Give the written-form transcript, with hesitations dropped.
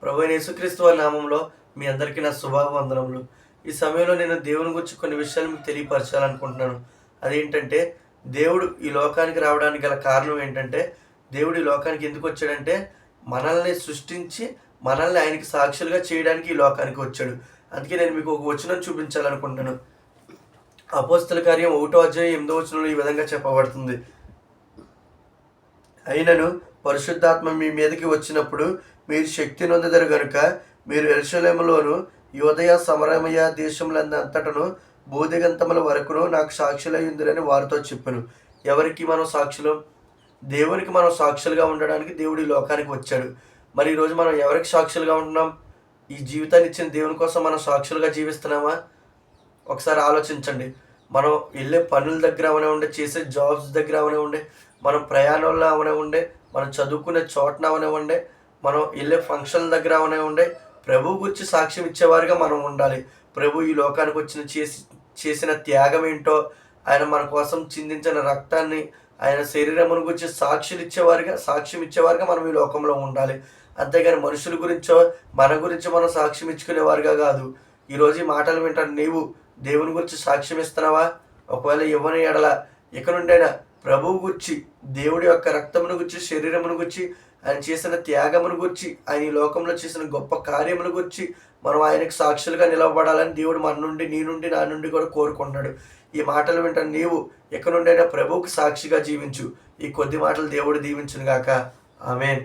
ప్రభువైన యేసుక్రీస్తు వారి నామంలో మీ అందరికీ నా శుభావందనములు. ఈ సమయంలో నేను దేవుని గురించి కొన్ని విషయాలు మీకు తెలియపరచాలనుకుంటున్నాను. అదేంటంటే, దేవుడు ఈ లోకానికి రావడానికి గల కారణం ఏంటంటే, దేవుడు ఈ లోకానికి ఎందుకు వచ్చాడంటే, మనల్ని సృష్టించి, మనల్ని ఆయనకి సాక్షులుగా చేయడానికి ఈ లోకానికి వచ్చాడు. అందుకే నేను మీకు ఒక వచనం చూపించాలనుకుంటున్నాను. అపోస్తల కార్యం 1వ అధ్యాయం 8వ వచనంలో ఈ విధంగా చెప్పబడుతుంది. అయినను పరిశుద్ధాత్మ మీ మీదకి వచ్చినప్పుడు మీరు శక్తి నొందెదరు గనుక మీరు యెరూషలేములోను యూదయ సమరమయ దేశములందంతటను బూదిగంతముల వరకును నాకు సాక్షులై ఉందిరని వారితో చెప్పాను. ఎవరికి మనం సాక్షులం? దేవునికి మనం సాక్షులుగా ఉండడానికి దేవుడు ఈ లోకానికి వచ్చాడు. మరి ఈరోజు మనం ఎవరికి సాక్షులుగా ఉంటున్నాం? ఈ జీవితాన్ని ఇచ్చిన దేవుని కోసం మనం సాక్షులుగా జీవిస్తున్నామా? ఒకసారి ఆలోచించండి. మనం వెళ్ళే పనుల దగ్గర అవనివ్వండి, చేసే జాబ్స్ దగ్గర అవనివ్వండి, మనం ప్రయాణంలో అవనివ్వండి, మనం చదువుకునే చోటన అవనివ్వండి, మనం వెళ్ళే ఫంక్షన్ల దగ్గర అవనివ్వండి, ప్రభు గురించి సాక్ష్యం ఇచ్చేవారుగా మనం ఉండాలి. ప్రభు ఈ లోకానికి చేసిన త్యాగం ఏంటో, ఆయన మన కోసం చిందించిన రక్తాన్ని, ఆయన శరీరమును గురించి సాక్ష్యం ఇచ్చేవారుగా మనం ఈ లోకంలో ఉండాలి. అంతేగాని మనుషుల గురించో మన గురించి మనం సాక్ష్యం ఇచ్చుకునేవారుగా కాదు. ఈరోజు ఈ మాటలు వింటాను, నీవు దేవుని గురించి సాక్ష్యం ఇస్తున్నావా? ఒకవేళ ఇవ్వని ఎడల ఇక నుండైనా ప్రభువు గురించి, దేవుడి యొక్క రక్తమును గురించి, శరీరమును గురించి, ఆయన చేసిన త్యాగమును గురించి, ఆయన ఈ లోకంలో చేసిన గొప్ప కార్యమును గురించి మనం ఆయనకు సాక్షులుగా నిలవబడాలని దేవుడు మన నుండి, నీ నుండి, నా నుండి కూడా కోరుకుంటున్నాడు. ఈ మాటలు వింటాను, నీవు ఇక నుండైనా ప్రభువుకు సాక్షిగా జీవించు. ఈ కొద్ది మాటలు దేవుడు దీవించును గాక. ఆమేన్.